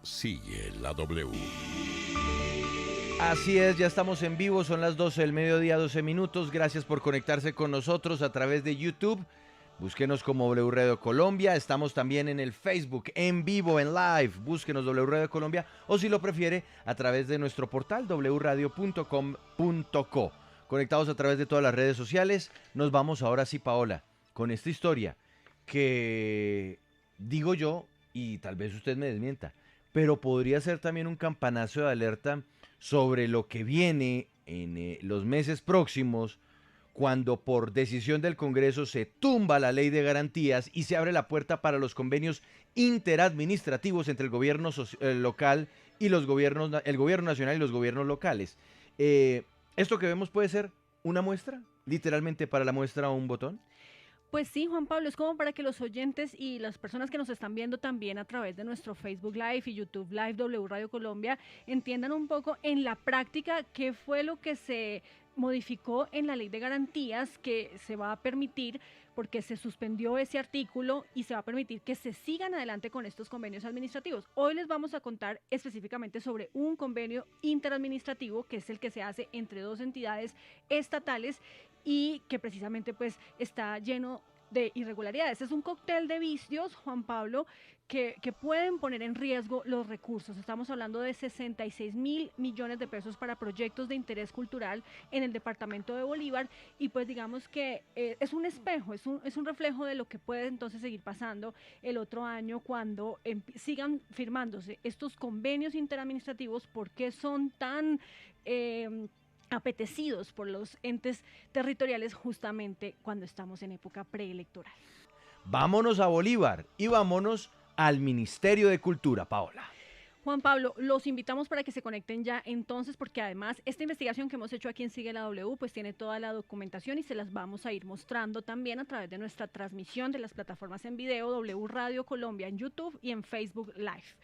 sigue la W. Así es, ya estamos en vivo, son las 12 del mediodía, 12 minutos. Gracias por conectarse con nosotros a través de YouTube. Búsquenos como W Radio Colombia. Estamos también en el Facebook, en vivo, en live. Búsquenos W Radio Colombia o si lo prefiere a través de nuestro portal wradio.com.co. Conectados a través de todas las redes sociales. Nos vamos ahora sí, Paola, con esta historia que digo yo, y tal vez usted me desmienta, pero podría ser también un campanazo de alerta sobre lo que viene en los meses próximos, cuando por decisión del Congreso se tumba la ley de garantías y se abre la puerta para los convenios interadministrativos entre el gobierno local y los gobiernos, el gobierno nacional y los gobiernos locales. ¿Esto que vemos puede ser una muestra? Literalmente para la muestra un botón. Pues sí, Juan Pablo, es como para que los oyentes y las personas que nos están viendo también a través de nuestro Facebook Live y YouTube Live W Radio Colombia entiendan un poco en la práctica qué fue lo que se modificó en la ley de garantías que se va a permitir, porque se suspendió ese artículo y se va a permitir que se sigan adelante con estos convenios administrativos. Hoy les vamos a contar específicamente sobre un convenio interadministrativo que es el que se hace entre dos entidades estatales y que precisamente pues está lleno de irregularidades. Es un cóctel de vicios, Juan Pablo, que pueden poner en riesgo los recursos. Estamos hablando de 66.000 millones de pesos para proyectos de interés cultural en el departamento de Bolívar y pues digamos que es un espejo, es un reflejo de lo que puede entonces seguir pasando el otro año cuando sigan firmándose estos convenios interadministrativos. ¿Por qué son tan apetecidos por los entes territoriales justamente cuando estamos en época preelectoral? Vámonos a Bolívar y vámonos al Ministerio de Cultura, Paola. Juan Pablo, los invitamos para que se conecten ya entonces, porque además esta investigación que hemos hecho aquí en Sigue la W, pues tiene toda la documentación y se las vamos a ir mostrando también a través de nuestra transmisión de las plataformas en video W Radio Colombia en YouTube y en Facebook Live.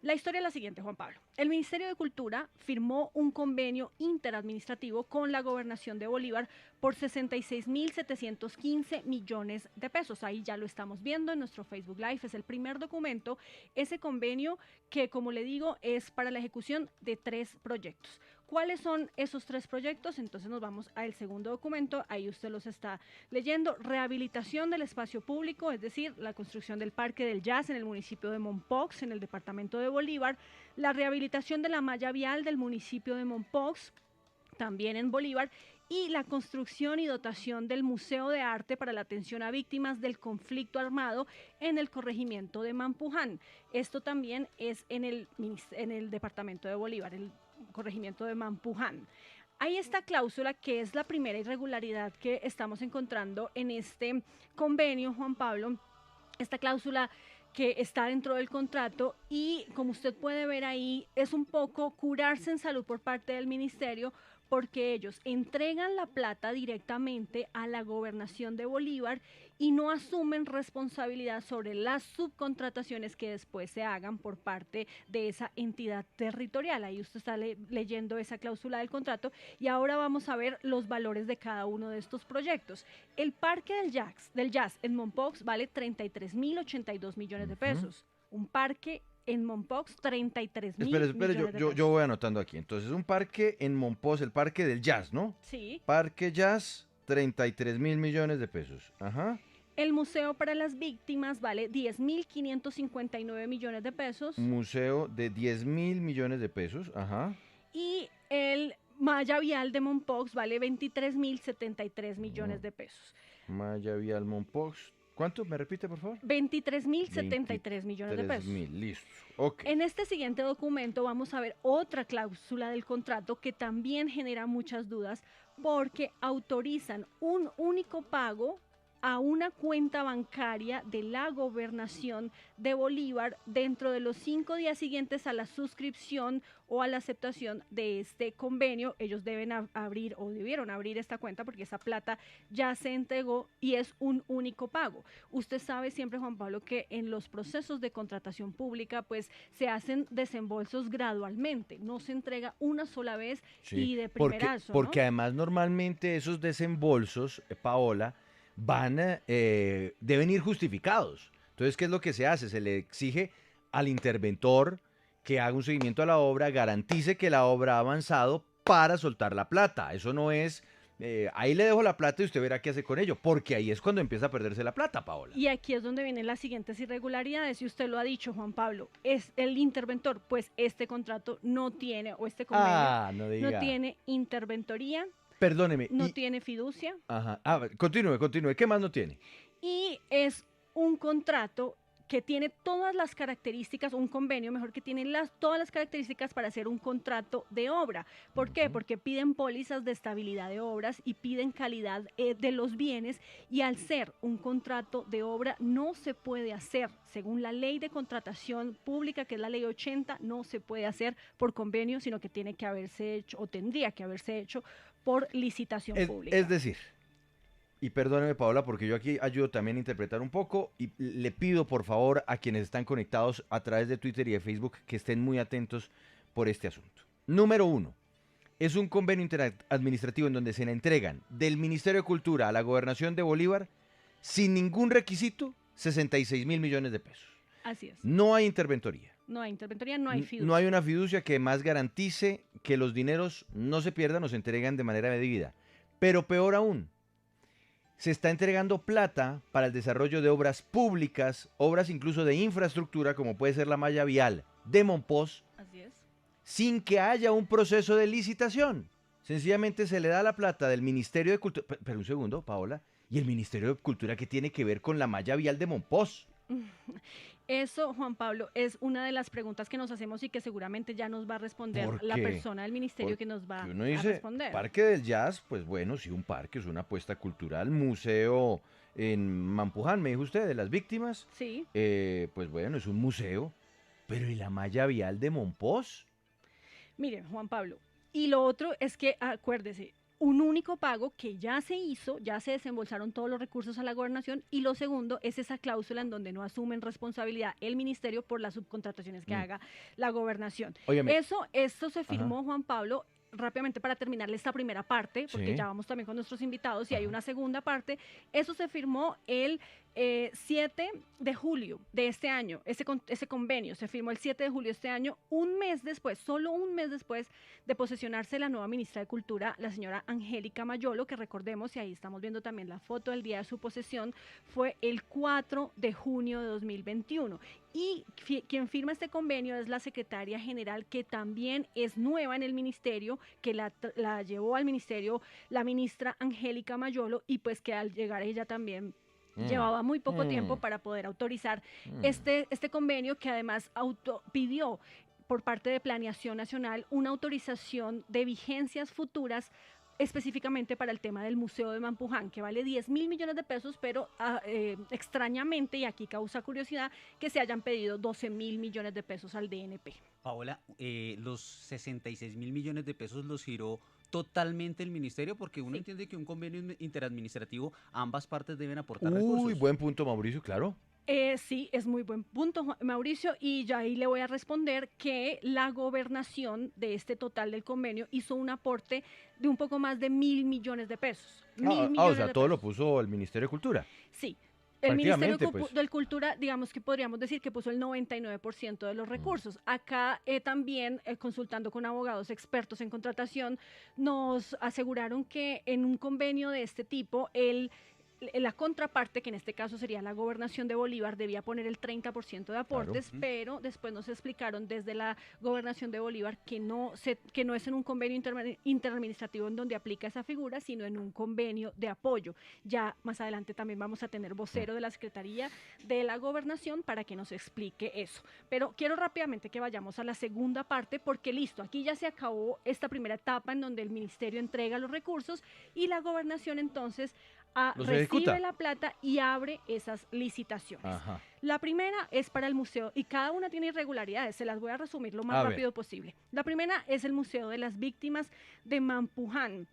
La historia es la siguiente, Juan Pablo. El Ministerio de Cultura firmó un convenio interadministrativo con la Gobernación de Bolívar por 66.715 millones de pesos. Ahí ya lo estamos viendo en nuestro Facebook Live. Es el primer documento, ese convenio que, como le digo, es para la ejecución de 3 proyectos. ¿Cuáles son esos 3 proyectos? Entonces nos vamos al segundo documento, ahí usted los está leyendo. Rehabilitación del espacio público, es decir, la construcción del Parque del Jazz en el municipio de Mompox, en el departamento de Bolívar, la rehabilitación de la malla vial del municipio de Mompox, también en Bolívar, y la construcción y dotación del Museo de Arte para la atención a víctimas del conflicto armado en el corregimiento de Mampuján. Esto también es en el departamento de Bolívar, el corregimiento de Mampuján. Hay esta cláusula que es la primera irregularidad que estamos encontrando en este convenio, Juan Pablo. Esta cláusula que está dentro del contrato y, como usted puede ver ahí, es un poco curarse en salud por parte del ministerio, porque ellos entregan la plata directamente a la Gobernación de Bolívar y no asumen responsabilidad sobre las subcontrataciones que después se hagan por parte de esa entidad territorial. Ahí usted está leyendo esa cláusula del contrato y ahora vamos a ver los valores de cada uno de estos proyectos. El Parque del Jazz en Mompox vale 33.082 millones de pesos. Un parque en Mompox, 33.000 millones de pesos. Yo voy anotando aquí. Entonces, un parque en Mompox, el Parque del Jazz, ¿no? Sí. Parque Jazz, 33.000 millones de pesos. Ajá. El Museo para las Víctimas vale 10.559 millones de pesos. Museo de 10.000 millones de pesos. Ajá. Y el Malla Vial de Mompox vale 23.073 millones de pesos. Malla Vial Mompox. ¿Cuánto? ¿Me repite, por favor? 23.073 millones de pesos. Listo. Okay. En este siguiente documento vamos a ver otra cláusula del contrato que también genera muchas dudas, porque autorizan un único pago a una cuenta bancaria de la Gobernación de Bolívar dentro de los 5 días siguientes a la suscripción o a la aceptación de este convenio. Ellos deben abrir o debieron abrir esta cuenta porque esa plata ya se entregó y es un único pago. Usted sabe siempre, Juan Pablo, que en los procesos de contratación pública pues se hacen desembolsos gradualmente, no se entrega una sola vez y de primerazo. Porque además normalmente esos desembolsos, Paola, deben ir justificados. Entonces, ¿qué es lo que se hace? Se le exige al interventor que haga un seguimiento a la obra, garantice que la obra ha avanzado para soltar la plata. Eso no es, ahí le dejo la plata y usted verá qué hace con ello, porque ahí es cuando empieza a perderse la plata, Paola. Y aquí es donde vienen las siguientes irregularidades, y usted lo ha dicho, Juan Pablo, es el interventor, pues este contrato no tiene, o este convenio No no diga. tiene interventoría, Perdóneme. no tiene fiducia, Ajá. Continúe. ¿Qué más no tiene? y es un contrato que tiene todas las características, un convenio, mejor, que tiene todas las características para hacer un contrato de obra. ¿Por qué? Porque piden pólizas de estabilidad de obras y piden calidad de los bienes, y al ser un contrato de obra no se puede hacer, según la ley de contratación pública, que es la ley 80, no se puede hacer por convenio, sino que tiene que haberse hecho, o tendría que haberse hecho, por licitación pública. Es decir, y perdóneme, Paola, porque yo aquí ayudo también a interpretar un poco y le pido por favor a quienes están conectados a través de Twitter y de Facebook que estén muy atentos por este asunto. Número 1. Es un convenio interadministrativo en donde se le entregan del Ministerio de Cultura a la Gobernación de Bolívar, sin ningún requisito, 66.000 millones de pesos. Así es. No hay interventoría. No hay interventoría, no hay fiducia. No hay una fiducia que más garantice que los dineros no se pierdan o se entregan de manera debida. Pero peor aún, se está entregando plata para el desarrollo de obras públicas, obras incluso de infraestructura, como puede ser la malla vial de Monpós, Así es. sin que haya un proceso de licitación. Sencillamente se le da la plata del Ministerio de Cultura. Pero un segundo, Paola. ¿Y el Ministerio de Cultura qué tiene que ver con la malla vial de Monpós? Eso, Juan Pablo, es una de las preguntas que nos hacemos y que seguramente ya nos va a responder ¿Por la qué? persona del ministerio Porque que nos va uno a dice, responder. Parque del Jazz, pues bueno, sí, un parque, es una apuesta cultural, museo en Mampuján, me dijo usted, de las víctimas. Sí. Pues bueno, es un museo. Pero ¿y la malla vial de Monpós? Mire, Juan Pablo, y lo otro es que, acuérdese, un único pago que ya se hizo, ya se desembolsaron todos los recursos a la gobernación, y lo segundo es esa cláusula en donde no asumen responsabilidad el ministerio por las subcontrataciones que haga la gobernación. Óigame. Esto se firmó, Juan Pablo, rápidamente para terminarle esta primera parte, porque Sí. ya vamos también con nuestros invitados y hay una segunda parte. Eso se firmó el 7 de julio de este año. Ese convenio se firmó el 7 de julio de este año, un mes después, solo un mes después de posesionarse la nueva ministra de Cultura, la señora Angélica Mayolo, que recordemos, y ahí estamos viendo también la foto del día de su posesión, fue el 4 de junio de 2021. Y quien firma este convenio es la secretaria general, que también es nueva en el ministerio, que la llevó al ministerio la ministra Angélica Mayolo, y pues que al llegar ella también llevaba muy poco tiempo para poder autorizar este convenio, que además pidió por parte de Planeación Nacional una autorización de vigencias futuras, específicamente para el tema del Museo de Mampuján, que vale 10.000 millones de pesos, pero extrañamente, y aquí causa curiosidad, que se hayan pedido 12.000 millones de pesos al DNP. Paola, los 66.000 millones de pesos los giró totalmente el ministerio, porque uno entiende que un convenio interadministrativo, ambas partes deben aportar recursos. Uy, buen punto, Mauricio, claro. Sí, es muy buen punto, Mauricio, y ya ahí le voy a responder que la gobernación de este total del convenio hizo un aporte de un poco más de 1.000 millones de pesos. O sea, todo lo puso el Ministerio de Cultura. Sí. El Ministerio pues. de Cultura, digamos que podríamos decir que puso el 99% de los recursos. Acá también, consultando con abogados expertos en contratación, nos aseguraron que en un convenio de este tipo, la contraparte, que en este caso sería la Gobernación de Bolívar, debía poner el 30% de aportes, Claro. pero después nos explicaron desde la Gobernación de Bolívar que no es en un convenio interadministrativo en donde aplica esa figura, sino en un convenio de apoyo. Ya más adelante también vamos a tener vocero de la Secretaría de la Gobernación para que nos explique eso. Pero quiero rápidamente que vayamos a la segunda parte, porque listo, aquí ya se acabó esta primera etapa en donde el ministerio entrega los recursos y la Gobernación entonces recibe la plata y abre esas licitaciones. Ajá. La primera es para el museo, y cada una tiene irregularidades, se las voy a resumir lo más rápido posible. La primera es el Museo de las Víctimas de Mampuján.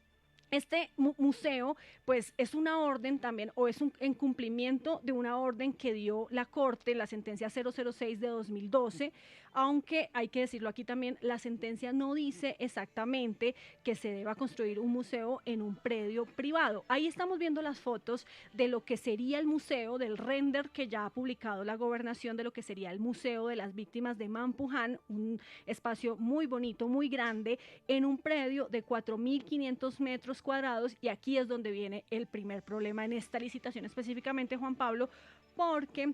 Este museo, pues es una orden también, o es en cumplimiento de una orden que dio la Corte, la sentencia 006 de 2012, aunque hay que decirlo aquí también, la sentencia no dice exactamente que se deba construir un museo en un predio privado. Ahí estamos viendo las fotos de lo que sería el museo, del render que ya ha publicado la gobernación de lo que sería el Museo de las Víctimas de Mampuján, un espacio muy bonito, muy grande, en un predio de 4.500 metros cuadrados, y aquí es donde viene el primer problema en esta licitación específicamente, Juan Pablo, porque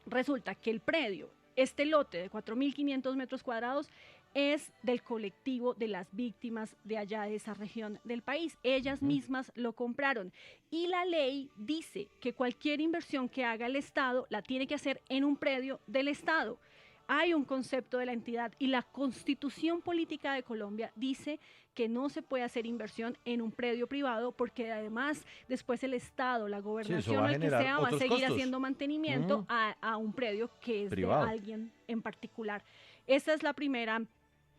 resulta que el predio, este lote de 4.500 metros cuadrados, es del colectivo de las víctimas de allá de esa región del país. Ellas mismas lo compraron. Y la ley dice que cualquier inversión que haga el Estado la tiene que hacer en un predio del Estado. Hay un concepto de la entidad y la Constitución Política de Colombia dice que no se puede hacer inversión en un predio privado porque además después el Estado, la gobernación o el que sea va a seguir haciendo mantenimiento a un predio que es privado, de alguien en particular. Esa es la primera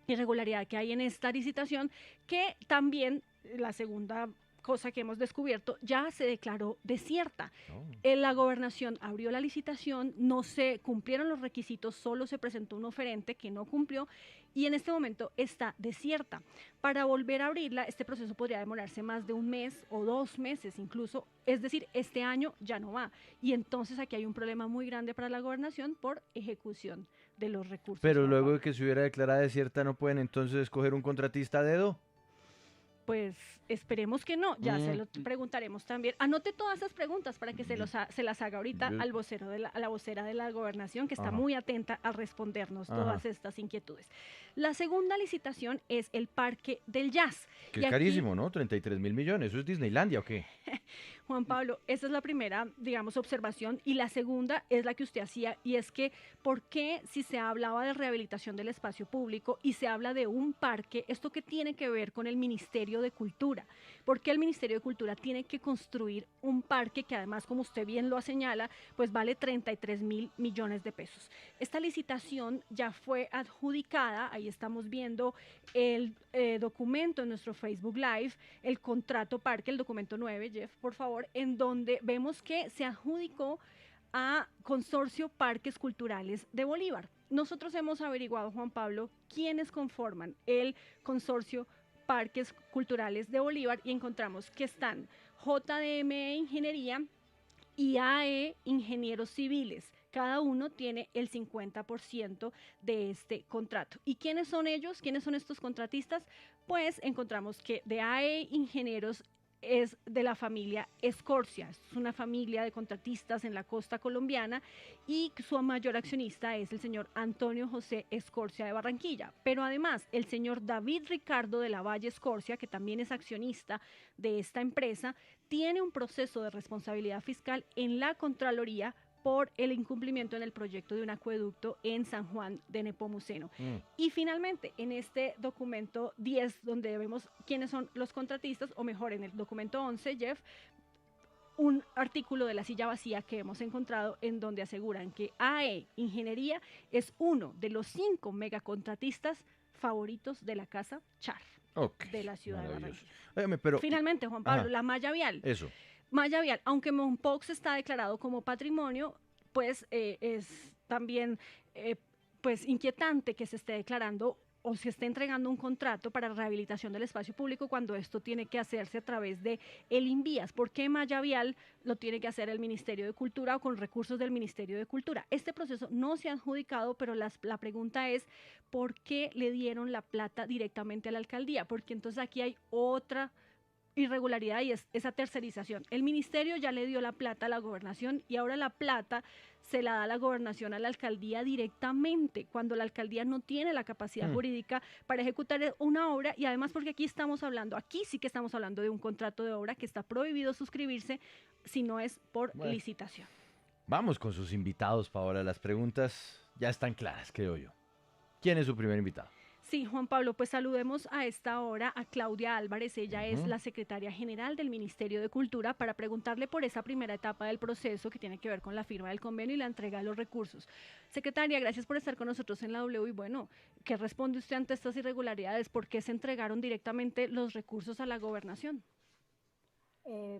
irregularidad que hay en esta licitación, que también la segunda cosa que hemos descubierto, ya se declaró desierta. La gobernación abrió la licitación, no se cumplieron los requisitos, solo se presentó un oferente que no cumplió y en este momento está desierta. Para volver a abrirla, este proceso podría demorarse más de un mes o 2 meses incluso, es decir, este año ya no va. Y entonces aquí hay un problema muy grande para la gobernación por ejecución de los recursos. Pero luego de que se hubiera declarado desierta, ¿no pueden entonces escoger un contratista a dedo? Pues esperemos que no, ya se lo preguntaremos también. Anote todas esas preguntas para que se las haga ahorita al vocero a la vocera de la gobernación, que está muy atenta a respondernos todas estas inquietudes. La segunda licitación es el Parque del Jazz. Que es carísimo, ¿no? 33.000 millones, ¿eso es Disneylandia o qué? Juan Pablo, esa es la primera, digamos, observación, y la segunda es la que usted hacía, y es que, ¿por qué si se hablaba de rehabilitación del espacio público y se habla de un parque, esto qué tiene que ver con el Ministerio de Cultura? ¿Por qué el Ministerio de Cultura tiene que construir un parque que además, como usted bien lo señala, pues vale 33.000 millones de pesos? Esta licitación ya fue adjudicada, ahí estamos viendo el documento en nuestro Facebook Live, el contrato parque, el documento 9, Jeff, por favor, en donde vemos que se adjudicó a Consorcio Parques Culturales de Bolívar. Nosotros hemos averiguado, Juan Pablo, quiénes conforman el Consorcio Parques Culturales de Bolívar y encontramos que están JDM Ingeniería y AE Ingenieros Civiles. Cada uno tiene el 50% de este contrato. ¿Y quiénes son ellos? ¿Quiénes son estos contratistas? Pues encontramos que de AE Ingenieros es de la familia Escorcia, es una familia de contratistas en la costa colombiana y su mayor accionista es el señor Antonio José Escorcia de Barranquilla, pero además el señor David Ricardo de la Valle Escorcia, que también es accionista de esta empresa, tiene un proceso de responsabilidad fiscal en la Contraloría por el incumplimiento en el proyecto de un acueducto en San Juan de Nepomuceno. Y finalmente, en este documento 10, donde vemos quiénes son los contratistas, o mejor, en el documento 11, Jeff, un artículo de La Silla Vacía que hemos encontrado en donde aseguran que AE Ingeniería es uno de los 5 megacontratistas favoritos de la Casa Char de la ciudad de Barranquilla. Óyeme, pero, finalmente, Juan Pablo, la malla vial. Eso. Malla vial, aunque Mompox está declarado como patrimonio, pues es también pues inquietante que se esté declarando o se esté entregando un contrato para rehabilitación del espacio público cuando esto tiene que hacerse a través de el INVIAS. ¿Por qué malla vial lo tiene que hacer el Ministerio de Cultura o con recursos del Ministerio de Cultura? Este proceso no se ha adjudicado, pero la pregunta es ¿por qué le dieron la plata directamente a la alcaldía? Porque entonces aquí hay otra irregularidad y es esa tercerización. El ministerio ya le dio la plata a la gobernación y ahora la plata se la da la gobernación a la alcaldía directamente, cuando la alcaldía no tiene la capacidad jurídica para ejecutar una obra, y además porque aquí sí que estamos hablando de un contrato de obra que está prohibido suscribirse si no es por licitación. Vamos con sus invitados, Paola. Las preguntas ya están claras, creo yo. ¿Quién es su primer invitado? Sí, Juan Pablo, pues saludemos a esta hora a Claudia Álvarez. Ella es la secretaria general del Ministerio de Cultura, para preguntarle por esa primera etapa del proceso que tiene que ver con la firma del convenio y la entrega de los recursos. Secretaria, gracias por estar con nosotros en la W. Y bueno, ¿qué responde usted ante estas irregularidades? ¿Por qué se entregaron directamente los recursos a la gobernación?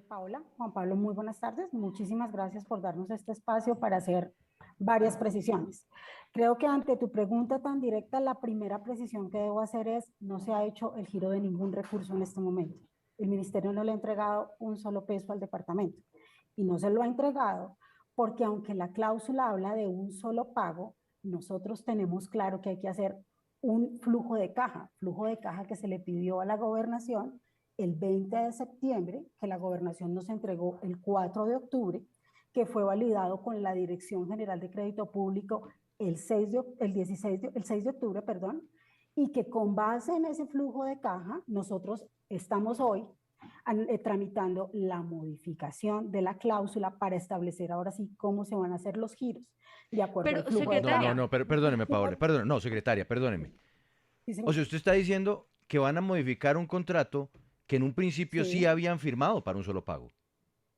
Paola, Juan Pablo, muy buenas tardes. Muchísimas gracias por darnos este espacio para hacer varias precisiones. Creo que ante tu pregunta tan directa, la primera precisión que debo hacer es, no se ha hecho el giro de ningún recurso en este momento. El ministerio no le ha entregado un solo peso al departamento y no se lo ha entregado porque aunque la cláusula habla de un solo pago, nosotros tenemos claro que hay que hacer un flujo de caja que se le pidió a la gobernación el 20 de septiembre, que la gobernación nos entregó el 4 de octubre, que fue validado con la Dirección General de Crédito Público el 6 de octubre, perdón, y que con base en ese flujo de caja, nosotros estamos hoy tramitando la modificación de la cláusula para establecer ahora sí cómo se van a hacer los giros de acuerdo Pero, al flujo de secretaria, caja. No, perdóneme, Paola, perdóneme, no, secretaria, perdóneme. Sí, O señor. sea, usted está diciendo que van a modificar un contrato que en un principio sí Sí. habían firmado para un solo pago.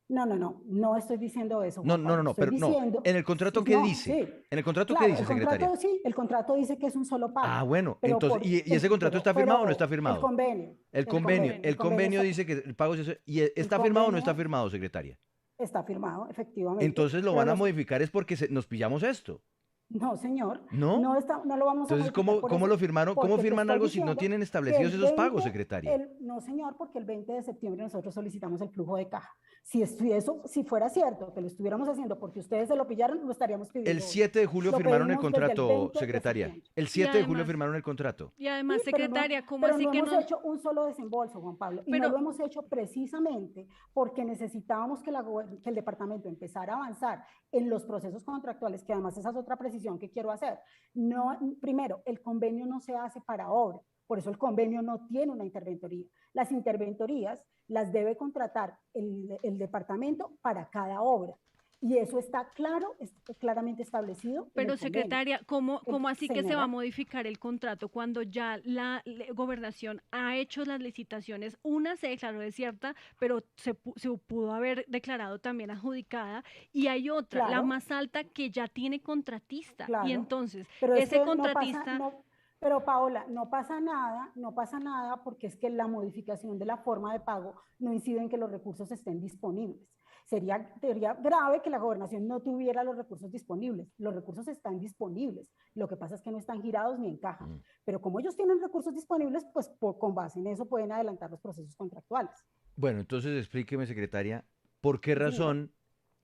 No estoy diciendo eso, No, Juan no, no, Pablo. no, Estoy pero no. diciendo, En el contrato, sí, ¿qué no, dice? sí, En el contrato, ¿qué claro, dice, secretaria? el contrato dice que es un solo Ah, pago, bueno, pero entonces, ¿y ese contrato está firmado o no está el firmado? convenio, El convenio, el el convenio convenio dice que el pago se... ¿Y el está firmado o no está convenio firmado, secretaria? está firmado, efectivamente, Entonces lo pero van a modificar es porque nos pillamos esto, no, señor, ¿no? no lo vamos a Entonces, modificar por ¿cómo eso, lo firmaron? ¿Cómo porque te firman estoy algo si no diciendo tienen que establecidos esos pagos, secretaria? no, señor, porque el 20 de septiembre nosotros solicitamos el flujo de caja. Si fuera cierto que lo estuviéramos haciendo porque ustedes se lo pillaron, lo estaríamos El pidiendo hoy. 7 de julio Lo firmaron el pedimos desde el contrato, 20 de secretaria. septiembre. El y 7 de julio además, firmaron el contrato. y además, Sí, secretaria, ¿cómo pero así no que hemos no? hecho un solo desembolso, Juan Pablo, y no Pero, lo hemos hecho precisamente porque necesitábamos que el departamento empezara a avanzar en los procesos contractuales, que además esa es otra precisión que quiero hacer. No, primero, el convenio no se hace para obra, por eso el convenio no tiene una interventoría. Las interventorías las debe contratar el departamento para cada obra. Y eso está claro, claramente establecido en pero el convenio. secretaria, ¿cómo así que se va a Señora, modificar el contrato cuando ya la gobernación ha hecho las licitaciones? Una se declaró desierta, pero se pudo haber declarado también adjudicada, y hay otra, la claro, más alta, que ya tiene contratista. Y claro, entonces, pero es ese que no pasa, contratista, pero Paola, no pasa nada porque es que la modificación de la forma de pago no incide en que los recursos estén disponibles. Sería grave que la gobernación no tuviera los recursos disponibles. Los recursos están disponibles. Lo que pasa es que no están girados ni en caja. Mm. Pero como ellos tienen recursos disponibles, pues con base en eso pueden adelantar los procesos contractuales. Bueno, entonces explíqueme, secretaria, ¿por qué Sí, señor. razón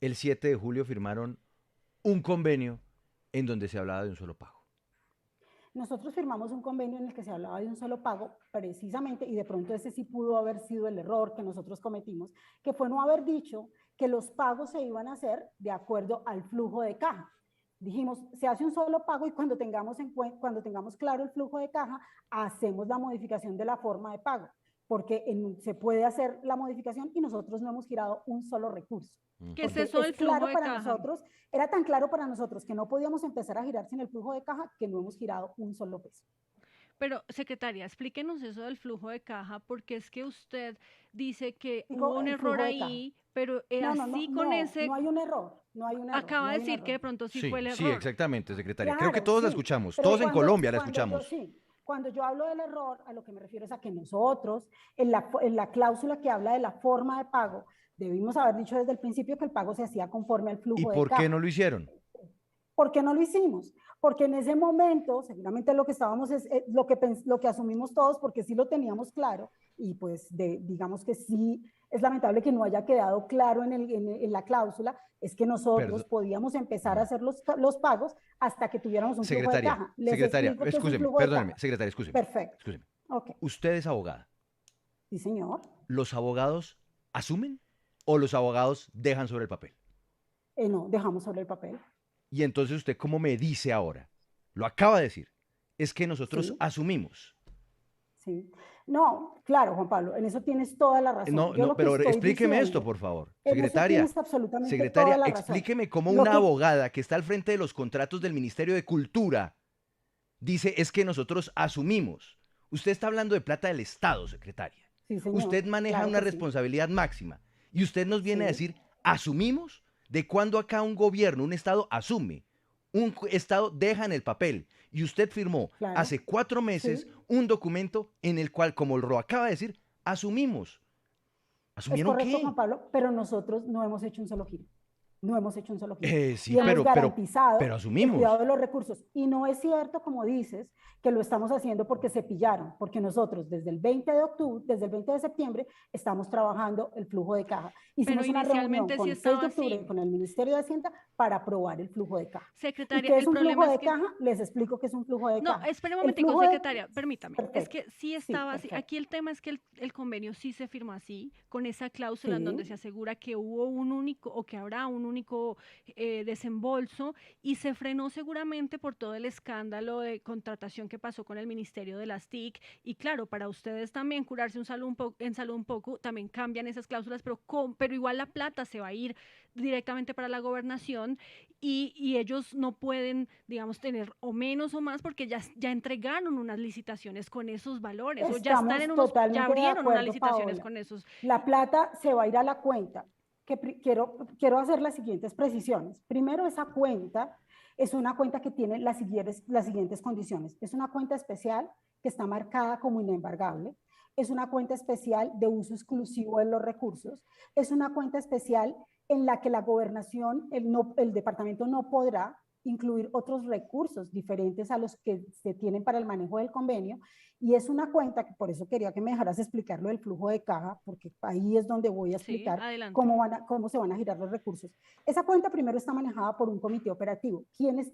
el 7 de julio firmaron un convenio en donde se hablaba de un solo pago? Nosotros firmamos un convenio en el que se hablaba de un solo pago, precisamente, y de pronto ese sí pudo haber sido el error que nosotros cometimos, que fue no haber dicho que los pagos se iban a hacer de acuerdo al flujo de caja. Dijimos, se hace un solo pago y cuando tengamos claro el flujo de caja, hacemos la modificación de la forma de pago, porque se puede hacer la modificación y nosotros no hemos girado un solo recurso. ¿qué es Porque eso del es flujo claro de para caja? nosotros, era tan claro para nosotros que no podíamos empezar a girar sin el flujo de caja que no hemos girado un solo peso. Pero, secretaria, explíquenos eso del flujo de caja, porque es que usted dice que El hubo un error flujo de caja. ahí, pero así con No ese, hay un error, no hay un error, acaba no de hay un decir que de error. pronto sí Sí, fue el sí, error. exactamente, secretaria. Creo que Claro, todos la sí, escuchamos, pero todos en Colombia la escuchamos. cuando yo hablo del error, a lo que me refiero es a que nosotros, en la cláusula que habla de la forma de pago, debimos haber dicho desde el principio que el pago se hacía conforme al ¿Y flujo de por qué caja. no lo hicieron? ¿Por qué no lo hicimos? Porque en ese momento, seguramente lo que estábamos es lo que asumimos todos, porque sí lo teníamos claro, y pues digamos que sí es lamentable que no haya quedado claro en la cláusula, es que nosotros Perdón. podíamos empezar a hacer los pagos hasta que tuviéramos un flujo de Secretaria, caja. Les secretaria, explico qué es un excúseme, flujo de perdóneme, caja. secretaria, excúseme, Perfecto. excúseme. Ok. Usted es abogada. Sí, señor. ¿Los abogados asumen o los abogados dejan sobre el papel? No, dejamos sobre el papel. Y entonces usted, ¿cómo me dice ahora? Lo acaba de decir. Es que nosotros Sí. asumimos. Sí. No, claro, Juan Pablo, en eso tienes toda la razón. No, Yo no, lo que pero estoy explíqueme esto, diciendo, por favor. en eso Secretaria, tienes absolutamente secretaria, toda la razón. explíqueme cómo Lo una que- abogada que está al frente de los contratos del Ministerio de Cultura dice es que nosotros asumimos. Usted está hablando de plata del Estado, secretaria. Sí, señor, Usted maneja claro una que sí. responsabilidad máxima. Y usted nos viene a Sí. decir, ¿asumimos? ¿De cuándo acá un gobierno, un Estado asume? Un Estado deja en el papel. Y usted firmó Claro. hace 4 meses Sí. un documento en el cual, como lo acaba de decir, asumimos. Es ¿Asumieron correcto, qué? Juan Pablo, pero nosotros no hemos hecho un solo giro. No hemos hecho un solo giro. Sí, Y hemos pero garantizado el asumimos. cuidado de los recursos. Y no es cierto, como dices, que lo estamos haciendo porque se pillaron, porque nosotros desde el 20 de octubre, desde el 20 de septiembre, estamos trabajando el flujo de caja. Pero Hicimos una reunión inicialmente con sí el 6 estaba de octubre así. con el Ministerio de Hacienda para aprobar el flujo de caja. ¿Y Secretaria, qué es el un problema flujo es de que caja? Les explico qué es un flujo de no, caja. espere un El momentico, flujo de... secretaria, permítame. Es Perfecto. que sí Sí, estaba así. perfecto. Aquí el tema es que el convenio sí se firmó así, con esa cláusula en donde Sí. se asegura que hubo un único o que habrá un único desembolso y se frenó seguramente por todo el escándalo de contratación que pasó con el Ministerio de las TIC. Y claro, para ustedes también curarse en salud un poco, también cambian esas cláusulas, pero igual la plata se va a ir directamente para la gobernación y ellos no pueden, digamos, tener o menos o más porque ya entregaron unas licitaciones con esos valores o ya están Estamos ya totalmente de abrieron unas acuerdo, licitaciones Paola. con esos. La plata se va a ir a la cuenta. Quiero hacer las siguientes precisiones. Primero, esa cuenta es una cuenta que tiene las siguientes condiciones. Es una cuenta especial que está marcada como inembargable. Es una cuenta especial de uso exclusivo de los recursos. Es una cuenta especial en la que la gobernación, el departamento no podrá incluir otros recursos diferentes a los que se tienen para el manejo del convenio. Y es una cuenta que por eso quería que me dejaras explicarlo del flujo de caja, porque ahí es donde voy a Sí, explicar adelante. cómo se van a girar los recursos. Esa cuenta primero está manejada por un comité operativo,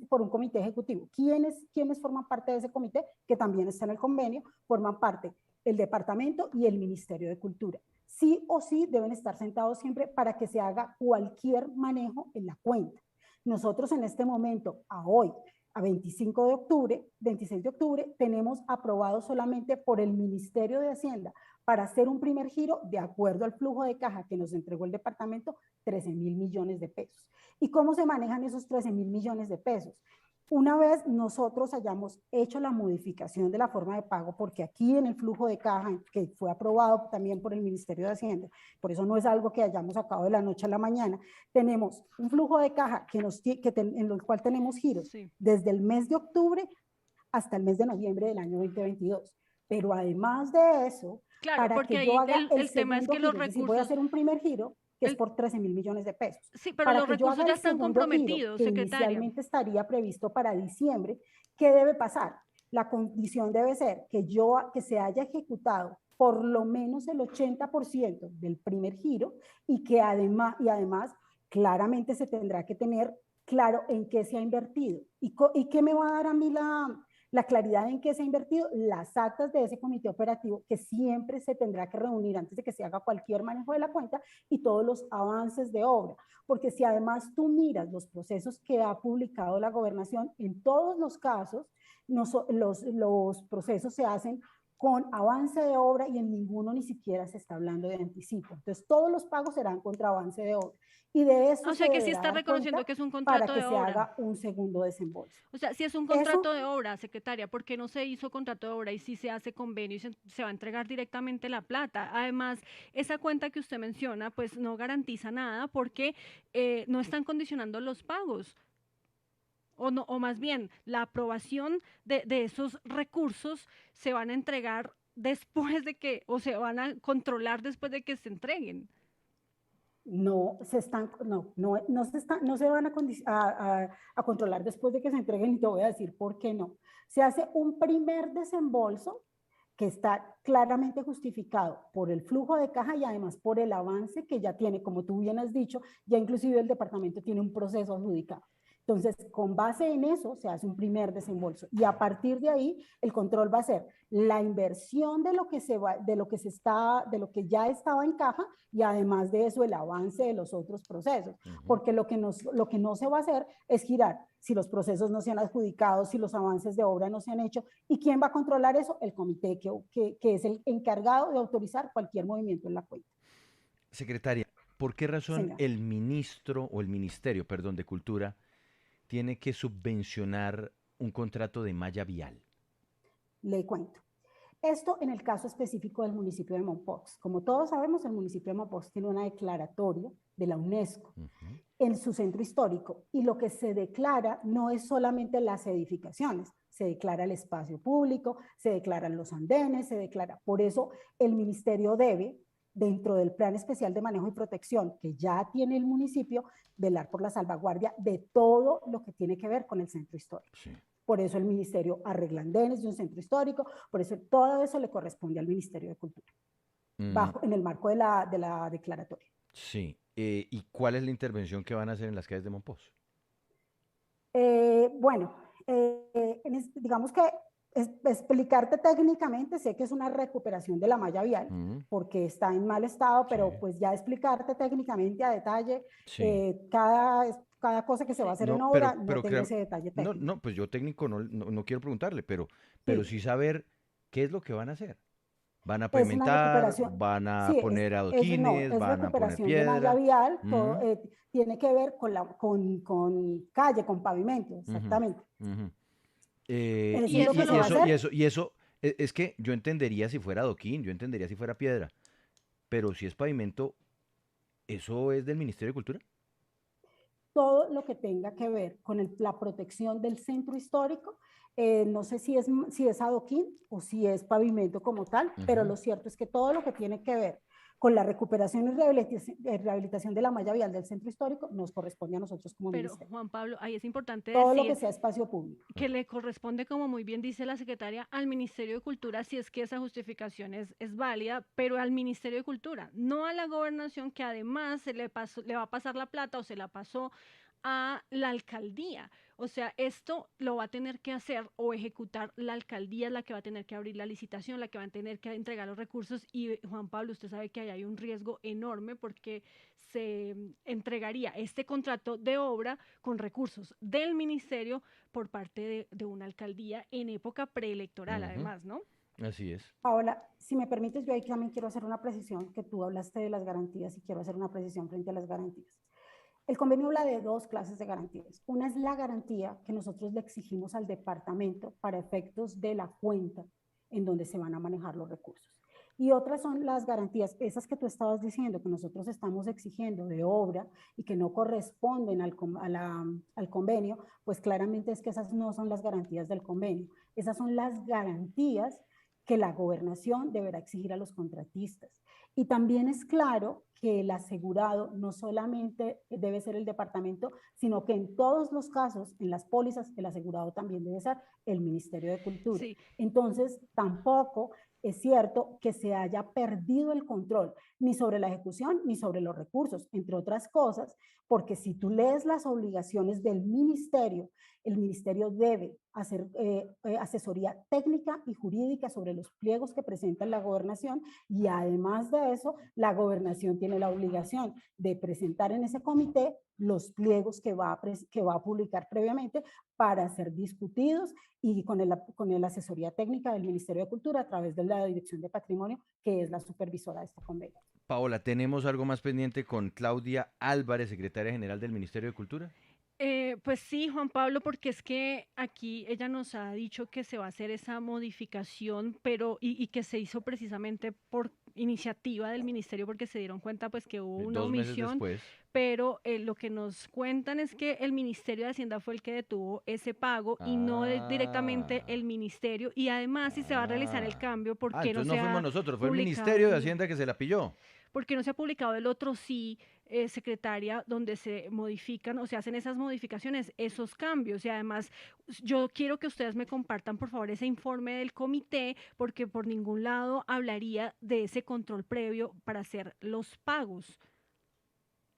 por un comité ejecutivo. ¿Quiénes forman parte de ese comité? Que también está en el convenio, forman parte el departamento y el Ministerio de Cultura. Sí o sí deben estar sentados siempre para que se haga cualquier manejo en la cuenta. Nosotros en este momento, a hoy, a 25 de octubre, 26 de octubre, tenemos aprobado solamente por el Ministerio de Hacienda para hacer un primer giro de acuerdo al flujo de caja que nos entregó el departamento, 13.000 millones de pesos. ¿Y cómo se manejan esos 13.000 millones de pesos? Una vez nosotros hayamos hecho la modificación de la forma de pago, porque aquí en el flujo de caja, que fue aprobado también por el Ministerio de Hacienda, por eso no es algo que hayamos sacado de la noche a la mañana, tenemos un flujo de caja en el cual tenemos giros Sí. desde el mes de octubre hasta el mes de noviembre del año 2022. Pero además de eso, Claro, para porque que ahí yo haga el tema es segundo que los giro, es decir, voy a recursos, hacer un primer giro que es el, por 13.000 millones de pesos. sí, pero Para los que yo recursos haga ya el están segundo giro, comprometidos, que secretaria. inicialmente estaría previsto para diciembre, ¿qué debe pasar? La condición debe ser que se haya ejecutado por lo menos el 80% del primer giro y además claramente se tendrá que tener claro en qué se ha invertido. ¿Y qué me va a dar a mí la claridad en qué se ha invertido? Las actas de ese comité operativo que siempre se tendrá que reunir antes de que se haga cualquier manejo de la cuenta y todos los avances de obra. Porque si además tú miras los procesos que ha publicado la gobernación, en todos los casos los procesos se hacen con avance de obra y en ninguno ni siquiera se está hablando de anticipo. Entonces todos los pagos serán contra avance de obra. Y de eso O se sea que sí deberá está dar reconociendo cuenta que es un para contrato que de se obra. haga un segundo desembolso. O sea, si es un Eso contrato de obra, secretaria, ¿por qué no se hizo contrato de obra y si se hace convenio y se va a entregar directamente la plata? Además, esa cuenta que usted menciona, pues no garantiza nada porque no están condicionando los pagos. O, no, o más bien, la aprobación de esos recursos se van a entregar después de que, o se van a controlar después de que se entreguen. No se van a controlar después de que se entreguen y te voy a decir por qué no. Se hace un primer desembolso que está claramente justificado por el flujo de caja y además por el avance que ya tiene, como tú bien has dicho, ya inclusive el departamento tiene un proceso adjudicado. Entonces, con base en eso se hace un primer desembolso y a partir de ahí el control va a ser la inversión de lo que ya estaba en caja y además de eso el avance de los otros procesos, porque lo que no se va a hacer es girar si los procesos no se han adjudicado, si los avances de obra no se han hecho. ¿Y quién va a controlar eso? El comité que es el encargado de autorizar cualquier movimiento en la cuenta. Secretaria, ¿por qué razón Señor. el ministro o el ministerio, perdón, de Cultura tiene que subvencionar un contrato de malla vial? Le cuento. Esto en el caso específico del municipio de Mompox. Como todos sabemos, el municipio de Mompox tiene una declaratoria de la UNESCO en su centro histórico y lo que se declara no es solamente las edificaciones, se declara el espacio público, se declaran los andenes, se declara. Por eso el ministerio debe dentro del Plan Especial de Manejo y Protección que ya tiene el municipio, velar por la salvaguardia de todo lo que tiene que ver con el centro histórico. Sí. Por eso el ministerio arregla andenes de un centro histórico, por eso todo eso le corresponde al Ministerio de Cultura, en el marco de la declaratoria. Sí. ¿Y cuál es la intervención que van a hacer en las calles de Monpós? Bueno, digamos que explicarte técnicamente, sé que es una recuperación de la malla vial, porque está en mal estado, pero Sí. pues ya explicarte técnicamente a detalle Sí. cada cosa que se va a hacer en No, obra, no pero tengo ese detalle no, técnico. no, pues yo técnico no quiero preguntarle, pero Sí, sí saber qué es lo que van a hacer. ¿Van a es una pavimentar? recuperación, ¿Van a sí, poner no, adoquines? es ¿Van a poner recuperación de malla piedra? vial, Ujú, tiene que ver con calle, con pavimento, ujú, exactamente. ujú. Eso Y es lo eso que lo se va a hacer. Y eso, es que yo entendería si fuera adoquín, yo entendería si fuera piedra, pero si es pavimento, ¿eso es del Ministerio de Cultura? Todo lo que tenga que ver con la protección del centro histórico, no sé si es adoquín o si es pavimento como tal, pero Ujú. lo cierto es que todo lo que tiene que ver con la recuperación y rehabilitación de la malla vial del centro histórico nos corresponde a nosotros como Pero ministerio. Juan Pablo, ahí es importante Todo lo que decir sea espacio público. que le corresponde, como muy bien dice la secretaria, al Ministerio de Cultura, si es que esa justificación es válida, pero al Ministerio de Cultura, no a la gobernación, que además le va a pasar la plata o se la pasó a la alcaldía. O sea, esto lo va a tener que hacer o ejecutar la alcaldía, la que va a tener que abrir la licitación, la que va a tener que entregar los recursos. Y Juan Pablo, usted sabe que ahí hay un riesgo enorme porque se entregaría este contrato de obra con recursos del ministerio por parte de una alcaldía en época preelectoral, Ujú. además, ¿no? Así es. Paola, si me permites, yo ahí también quiero hacer una precisión, que tú hablaste de las garantías y quiero hacer una precisión frente a las garantías. El convenio habla de dos clases de garantías. Una es la garantía que nosotros le exigimos al departamento para efectos de la cuenta en donde se van a manejar los recursos. Y otras son las garantías, esas que tú estabas diciendo, que nosotros estamos exigiendo de obra y que no corresponden al convenio, pues claramente es que esas no son las garantías del convenio. Esas son las garantías que la gobernación deberá exigir a los contratistas. Y también es claro que el asegurado no solamente debe ser el departamento, sino que en todos los casos, en las pólizas, el asegurado también debe ser el Ministerio de Cultura. Sí, Entonces, tampoco es cierto que se haya perdido el control ni sobre la ejecución ni sobre los recursos, entre otras cosas, porque si tú lees las obligaciones del ministerio, el ministerio debe hacer asesoría técnica y jurídica sobre los pliegos que presenta la gobernación y además de eso, la gobernación tiene la obligación de presentar en ese comité los pliegos que va a publicar previamente para ser discutidos y con la asesoría técnica del Ministerio de Cultura a través de la Dirección de Patrimonio, que es la supervisora de este convenio. Paola, ¿tenemos algo más pendiente con Claudia Álvarez, secretaria general del Ministerio de Cultura? Pues sí, Juan Pablo, porque es que aquí ella nos ha dicho que se va a hacer esa modificación, pero y que se hizo precisamente por iniciativa del ministerio porque se dieron cuenta pues que hubo una 2 meses omisión, después. pero lo que nos cuentan es que el Ministerio de Hacienda fue el que detuvo ese pago y no directamente Ah, el ministerio. Y además, si se va a realizar el ah. cambio, ¿por Ah, qué no entonces se no fuimos ha nosotros, fue el publicado Ministerio de Hacienda que se la pilló. porque no se ha publicado el otro sí, secretaria, donde se modifican o se hacen esas modificaciones, esos cambios? Y además, yo quiero que ustedes me compartan, por favor, ese informe del comité, porque por ningún lado hablaría de ese control previo para hacer los pagos.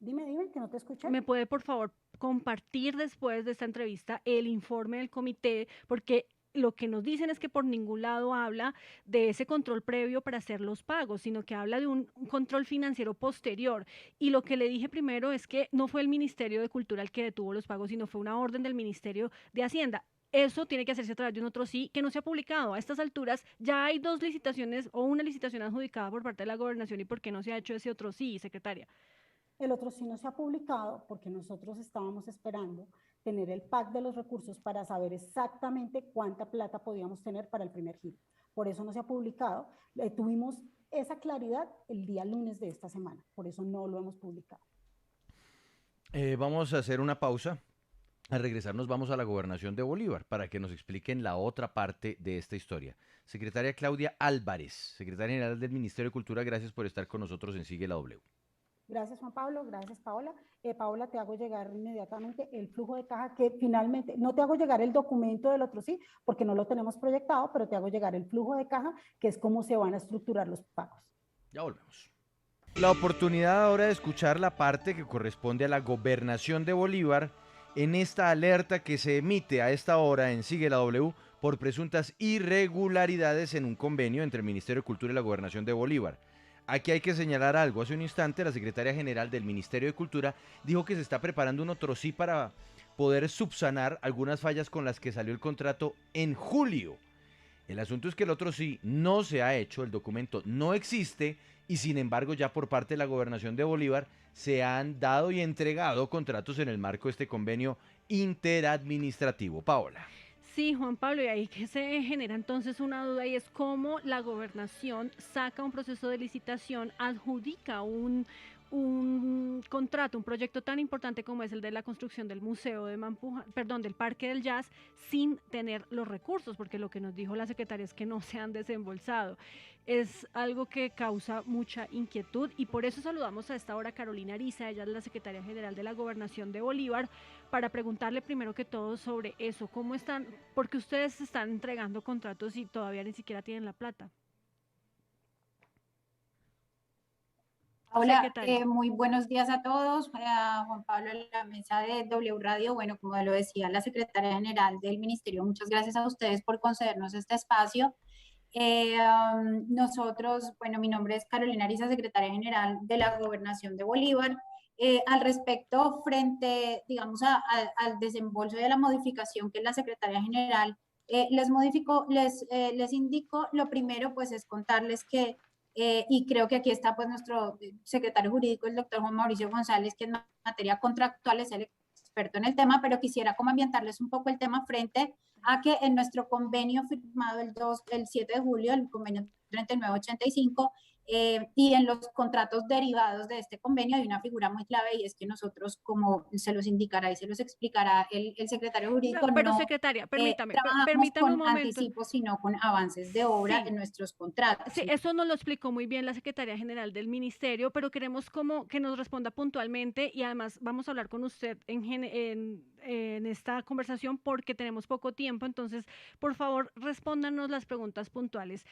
Dime, que no te escuché. ¿Me puede, por favor, compartir después de esta entrevista el informe del comité? Porque lo que nos dicen es que por ningún lado habla de ese control previo para hacer los pagos, sino que habla de un control financiero posterior. Y lo que le dije primero es que no fue el Ministerio de Cultura el que detuvo los pagos, sino fue una orden del Ministerio de Hacienda. Eso tiene que hacerse a través de un otro sí que no se ha publicado. A estas alturas ya hay dos licitaciones o una licitación adjudicada por parte de la gobernación. ¿Y por qué no se ha hecho ese otro sí, secretaria? El otro sí no se ha publicado porque nosotros estábamos esperando tener el pack de los recursos para saber exactamente cuánta plata podíamos tener para el primer giro. Por eso no se ha publicado. Tuvimos esa claridad el día lunes de esta semana. Por eso no lo hemos publicado. Vamos a hacer una pausa. Al regresar nos vamos a la gobernación de Bolívar para que nos expliquen la otra parte de esta historia. Secretaria Claudia Álvarez, secretaria general del Ministerio de Cultura, gracias por estar con nosotros en Sigue la W. Gracias, Juan Pablo. Gracias, Paola. Paola, te hago llegar inmediatamente el flujo de caja que finalmente, no te hago llegar el documento del otro sí, porque no lo tenemos proyectado, pero te hago llegar el flujo de caja, que es cómo se van a estructurar los pagos. Ya volvemos. La oportunidad ahora de escuchar la parte que corresponde a la gobernación de Bolívar en esta alerta que se emite a esta hora en Sigue la W por presuntas irregularidades en un convenio entre el Ministerio de Cultura y la Gobernación de Bolívar. Aquí hay que señalar algo. Hace un instante la secretaria general del Ministerio de Cultura dijo que se está preparando un otro sí para poder subsanar algunas fallas con las que salió el contrato en julio. El asunto es que el otro sí no se ha hecho, el documento no existe y sin embargo ya por parte de la Gobernación de Bolívar se han dado y entregado contratos en el marco de este convenio interadministrativo. Paola. Sí, Juan Pablo, y ahí que se genera entonces una duda y es cómo la gobernación saca un proceso de licitación, adjudica un contrato, un proyecto tan importante como es el de la construcción del Museo de Mampuja, perdón, del Parque del Jazz, sin tener los recursos, porque lo que nos dijo la secretaria es que no se han desembolsado. Es algo que causa mucha inquietud y por eso saludamos a esta hora a Carolina Ariza, ella es la secretaria general de la Gobernación de Bolívar, para preguntarle primero que todo sobre eso, cómo están, porque ustedes están entregando contratos y todavía ni siquiera tienen la plata. Hola, muy buenos días a todos. A Juan Pablo, en la mesa de W Radio. Bueno, como lo decía la secretaria general del ministerio, muchas gracias a ustedes por concedernos este espacio. Nosotros, bueno, mi nombre es Carolina Ariza, secretaria general de la Gobernación de Bolívar. Al respecto, frente, digamos, al desembolso y a la modificación que la secretaria general les indico, lo primero, pues, es contarles que y creo que aquí está pues nuestro secretario jurídico, el doctor Juan Mauricio González, que en materia contractual es el experto en el tema, pero quisiera como ambientarles un poco el tema frente a que en nuestro convenio firmado el 7 de julio, el convenio 3985, y en los contratos derivados de este convenio hay una figura muy clave y es que nosotros, como se los indicará y se los explicará el secretario jurídico, no, pero secretaria, permítame con un momento. anticipos, sino con avances de obra en nuestros contratos. Sí, eso nos lo explicó muy bien la secretaria general del ministerio, pero queremos como que nos responda puntualmente y además vamos a hablar con usted en esta conversación porque tenemos poco tiempo, entonces por favor respóndanos las preguntas puntuales.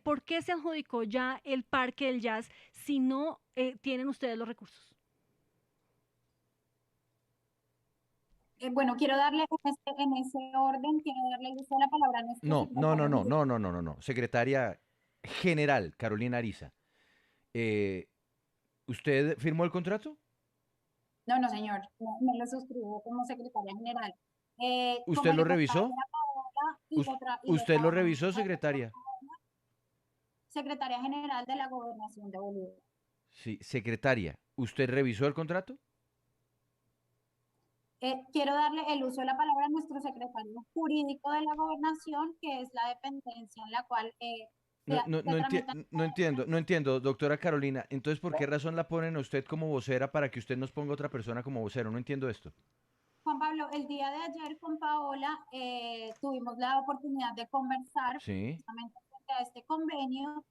¿Por qué se adjudicó ya el Parque del Jazz si no tienen ustedes los recursos? Bueno, quiero darle en ese orden, quiero darle el uso de la palabra a nuestro No. Secretaria general, Carolina Ariza. ¿Usted firmó el contrato? No, señor, no lo suscribo como secretaria general. ¿Usted lo revisó? ¿Usted lo revisó, secretaria? Secretaria general de la Gobernación de Bolívar. Sí, secretaria, ¿usted revisó el contrato? Quiero darle el uso de la palabra a nuestro secretario jurídico de la Gobernación, que es la dependencia en la cual... No entiendo, doctora Carolina. Entonces, ¿por qué razón la ponen a usted como vocera para que usted nos ponga otra persona como vocero? No entiendo esto. Juan Pablo, el día de ayer con Paola tuvimos la oportunidad de conversar precisamente a este convenio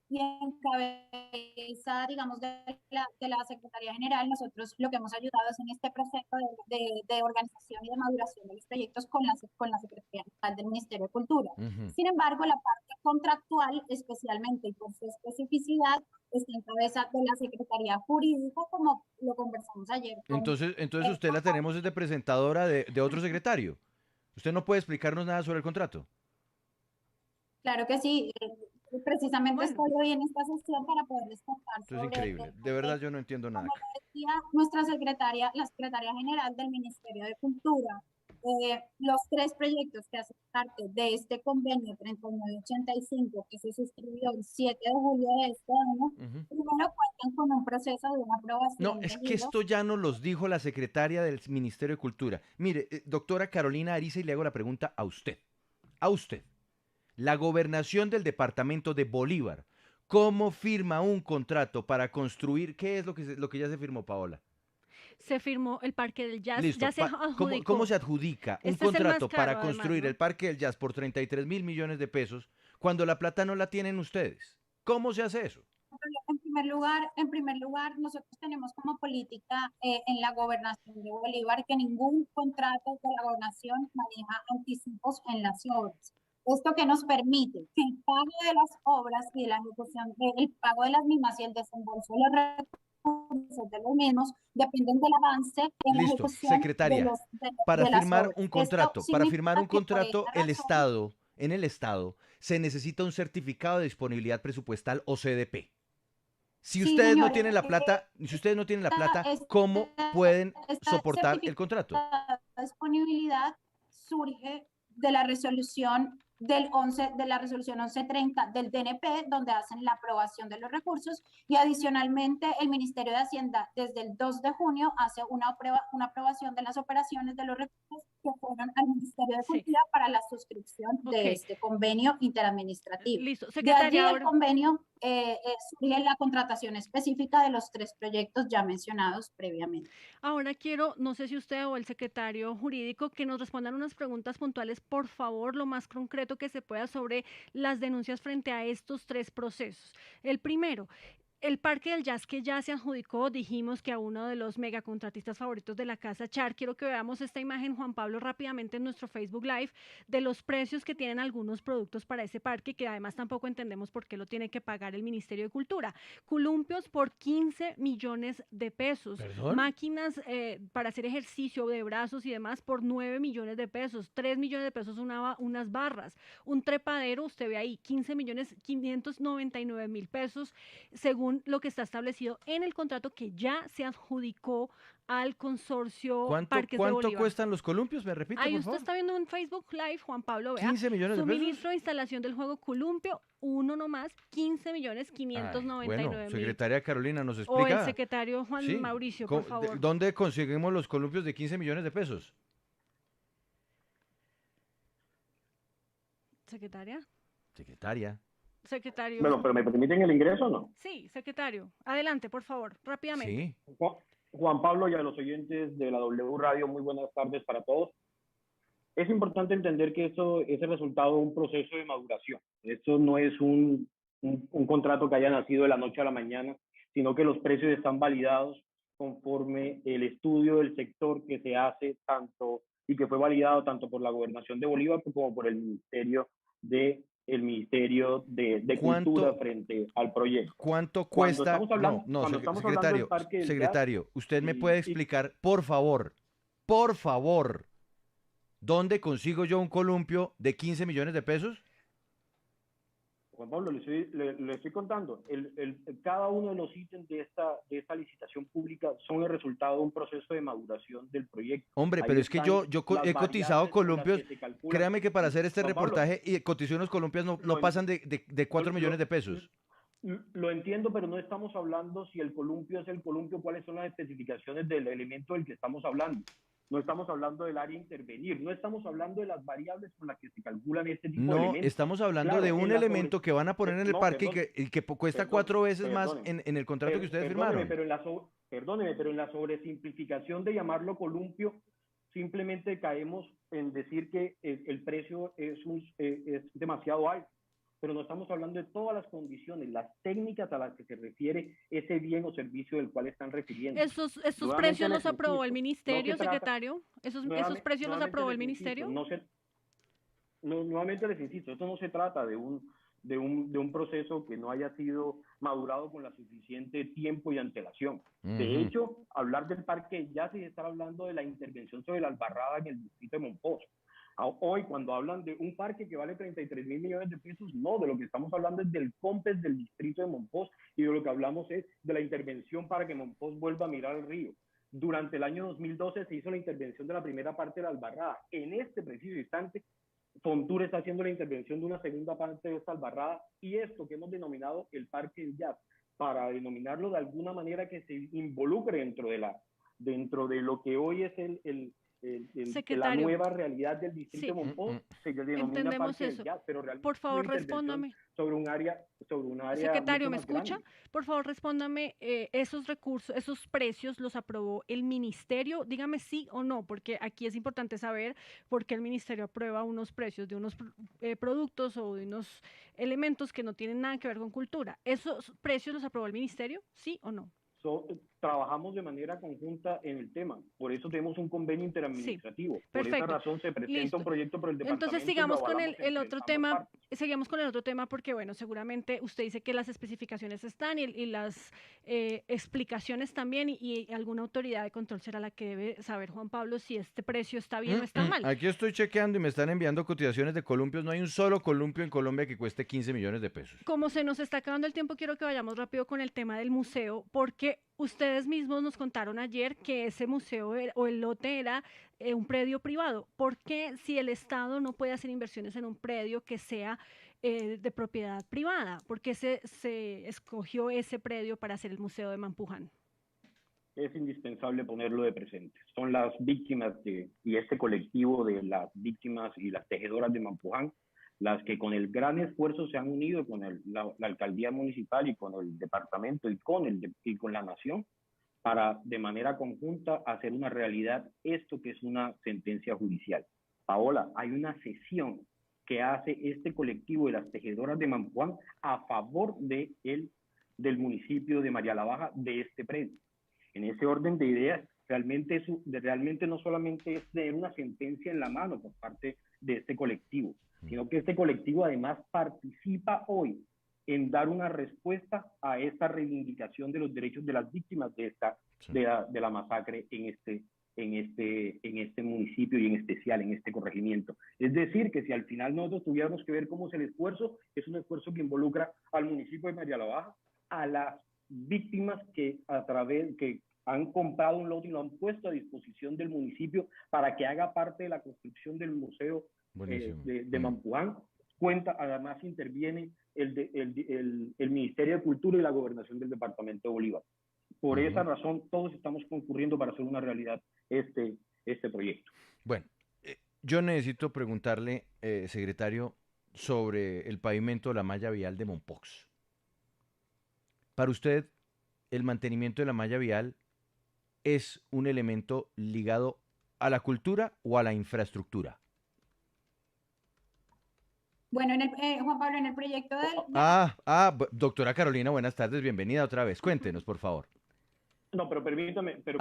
y en cabeza, digamos, de la Secretaría General, nosotros lo que hemos ayudado es en este proceso de organización y de maduración de los proyectos con la Secretaría General del Ministerio de Cultura. Sin embargo, la parte contractual, especialmente y por su especificidad, está en cabeza de la Secretaría Jurídica, como lo conversamos ayer. Entonces usted la tenemos desde presentadora de otro secretario. ¿Usted no puede explicarnos nada sobre el contrato? Claro que sí. Precisamente estoy hoy en esta sesión para poderles contar sobre... Esto es increíble. De verdad yo no entiendo nada. Como decía nuestra secretaria, la secretaria general del Ministerio de Cultura, los tres proyectos que hacen parte de este convenio 3985 que se suscribió el 7 de julio de este año, primero cuentan con un proceso de una aprobación. No, es que esto ya nos los dijo la secretaria del Ministerio de Cultura. Mire, doctora Carolina Ariza, y le hago la pregunta a usted. A usted. La gobernación del departamento de Bolívar, ¿cómo firma un contrato para construir? ¿Qué es lo que ya se firmó, Paola? Se firmó el Parque del Jazz, Listo. ya se adjudicó. ¿Cómo se adjudica un Este es el más contrato caro, para además, construir ¿no? el Parque del Jazz por 33.000 millones de pesos cuando la plata no la tienen ustedes? ¿Cómo se hace eso? En primer lugar, nosotros tenemos como política en la gobernación de Bolívar que ningún contrato de la gobernación maneja anticipos en las obras. Esto que nos permite que el pago de las obras y de la ejecución, el pago de las mismas y el desembolso de los recursos de los mismos dependen del avance en la Listo, ejecución secretaria. de las obras. Esto Para firmar significa un que por contrato, esta razón, en el Estado, se necesita un certificado de disponibilidad presupuestal o CDP. Si sí, ustedes no señor, tienen la plata, ¿cómo pueden esta soportar el contrato? certificada disponibilidad surge de la resolución del 11, de la resolución 1130 del DNP, donde hacen la aprobación de los recursos, y adicionalmente el Ministerio de Hacienda desde el 2 de junio hace una aprobación de las operaciones de los recursos que fueron al Ministerio de Sí, Cultura para la suscripción ok. de este convenio interadministrativo. Listo. De allí Secretaria, el ahora, convenio surge la contratación específica de los 3 proyectos ya mencionados previamente. ahora quiero, no sé si usted o el secretario jurídico, que nos respondan unas preguntas puntuales, por favor, lo más concreto que se pueda sobre las denuncias frente a estos 3 procesos. El primero, el Parque del Jazz que ya se adjudicó, dijimos que a uno de los megacontratistas favoritos de la casa Char. Quiero que veamos esta imagen, Juan Pablo, rápidamente en nuestro Facebook Live, de los precios que tienen algunos productos para ese parque, que además tampoco entendemos por qué lo tiene que pagar el Ministerio de Cultura. Columpios por 15 millones de pesos. ¿Perdón? Máquinas para hacer ejercicio de brazos y demás por 9 millones de pesos. 3 millones de pesos unas barras. Un trepadero, usted ve ahí, 15 millones 599 mil pesos, según lo que está establecido en el contrato que ya se adjudicó al consorcio Parques de ¿Cuánto Bolívar. cuestan los columpios? ¿Me repite, Ahí por usted favor? está viendo un Facebook Live, Juan Pablo, vea. 15 millones de pesos. Suministro de instalación del juego columpio, uno nomás, 15 millones 599 Bueno, mil. secretaria Carolina, ¿nos O el explica? secretario Juan Sí. Mauricio, por favor. ¿Dónde conseguimos los columpios de 15 millones de pesos? Secretaria. Secretaria. Secretario. Bueno, pero ¿me permiten el ingreso o no? Sí, secretario. Adelante, por favor, rápidamente. Sí. Juan Pablo y a los oyentes de la W Radio, muy buenas tardes para todos. Es importante entender que eso es el resultado de un proceso de maduración. Esto no es un contrato que haya nacido de la noche a la mañana, sino que los precios están validados conforme el estudio del sector que se hace tanto y que fue validado tanto por la Gobernación de Bolívar como por el Ministerio de Cultura frente al proyecto. ¿Cuánto cuesta? Secretario, ¿usted me puede explicar, por favor, dónde consigo yo un columpio de 15 millones de pesos? Juan Pablo, le estoy contando, cada uno de los ítems de esta licitación pública son el resultado de un proceso de maduración del proyecto. Hombre, pero es que yo he cotizado columpios, créame que para hacer este reportaje y cotizé unos columpios no pasan de 4 millones de pesos. Lo entiendo, pero no estamos hablando si el columpio es el columpio, cuáles son las especificaciones del elemento del que estamos hablando. No estamos hablando del área a intervenir, no estamos hablando de las variables con las que se calculan este tipo de elementos. No, estamos hablando de un elemento que van a poner en el parque y que cuesta 4 veces más en el contrato que ustedes firmaron. Perdóneme, pero en la sobresimplificación de llamarlo columpio, simplemente caemos en decir que el precio es demasiado alto. Pero no estamos hablando de todas las condiciones, las técnicas a las que se refiere ese bien o servicio del cual están refiriendo. ¿Estos precios los aprobó el ministerio, secretario? ¿Esos precios los aprobó el ministerio? Nuevamente les insisto, esto no se trata de un proceso que no haya sido madurado con la suficiente tiempo y antelación. De hecho, hablar del parque ya se está hablando de la intervención sobre la Albarrada en el distrito de Monpós. Hoy, cuando hablan de un parque que vale 33.000 millones de pesos, no, de lo que estamos hablando es del COMPES del distrito de Monpós y de lo que hablamos es de la intervención para que Monpós vuelva a mirar al río. Durante el año 2012 se hizo la intervención de la primera parte de la Albarrada. En este preciso instante, Fontur está haciendo la intervención de una segunda parte de esta Albarrada y esto que hemos denominado el Parque del Jazz, para denominarlo de alguna manera que se involucre dentro de lo que hoy es la nueva realidad del distrito de Monpós se denomina entendemos Parque eso. del Jazz, pero realmente por favor, respóndame. Sobre un área Secretario, ¿me mucho más escucha? grande. Por favor, respóndame, esos recursos, esos precios los aprobó el ministerio. Dígame sí o no, porque aquí es importante saber por qué el ministerio aprueba unos precios de unos productos o de unos elementos que no tienen nada que ver con cultura. ¿Esos precios los aprobó el ministerio? ¿Sí o no? Trabajamos de manera conjunta en el tema, por eso tenemos un convenio interadministrativo. Sí, por esa razón se presenta un proyecto por el departamento. Entonces sigamos con el otro tema, seguimos con el otro tema porque bueno, seguramente usted dice que las especificaciones están y las explicaciones también y alguna autoridad de control será la que debe saber, Juan Pablo, si este precio está bien o está mal. Aquí estoy chequeando y me están enviando cotizaciones de columpios, no hay un solo columpio en Colombia que cueste 15 millones de pesos. Como se nos está acabando el tiempo, quiero que vayamos rápido con el tema del museo, porque ustedes mismos nos contaron ayer que ese museo o el lote era un predio privado. ¿Por qué si el Estado no puede hacer inversiones en un predio que sea de propiedad privada? ¿Por qué se escogió ese predio para hacer el Museo de Mampuján? Es indispensable ponerlo de presente. Son las víctimas y este colectivo de las víctimas y las tejedoras de Mampuján las que con el gran esfuerzo se han unido con la alcaldía municipal y con el departamento y con la nación para de manera conjunta hacer una realidad esto que es una sentencia judicial. Paola, hay una sesión que hace este colectivo de las tejedoras de Mampuján a favor del municipio de María la Baja de este predio. En ese orden de ideas, realmente no solamente es tener una sentencia en la mano por parte de este colectivo, sino que este colectivo además participa hoy en dar una respuesta a esta reivindicación de los derechos de las víctimas de la masacre en este municipio y en especial en este corregimiento. Es decir, que si al final nosotros tuviéramos que ver cómo es el esfuerzo, es un esfuerzo que involucra al municipio de María la Baja, a las víctimas que han comprado un lote y lo han puesto a disposición del municipio para que haga parte de la construcción del museo de Mampuján. Además interviene el Ministerio de Cultura y la Gobernación del Departamento de Bolívar. Por esa razón, todos estamos concurriendo para hacer una realidad este proyecto. Bueno, yo necesito preguntarle, secretario, sobre el pavimento de la malla vial de Mompox. Para usted, ¿el mantenimiento de la malla vial es un elemento ligado a la cultura o a la infraestructura? Bueno, Juan Pablo, en el proyecto doctora Carolina, buenas tardes, bienvenida otra vez. Cuéntenos, por favor. No, pero permítame. Pero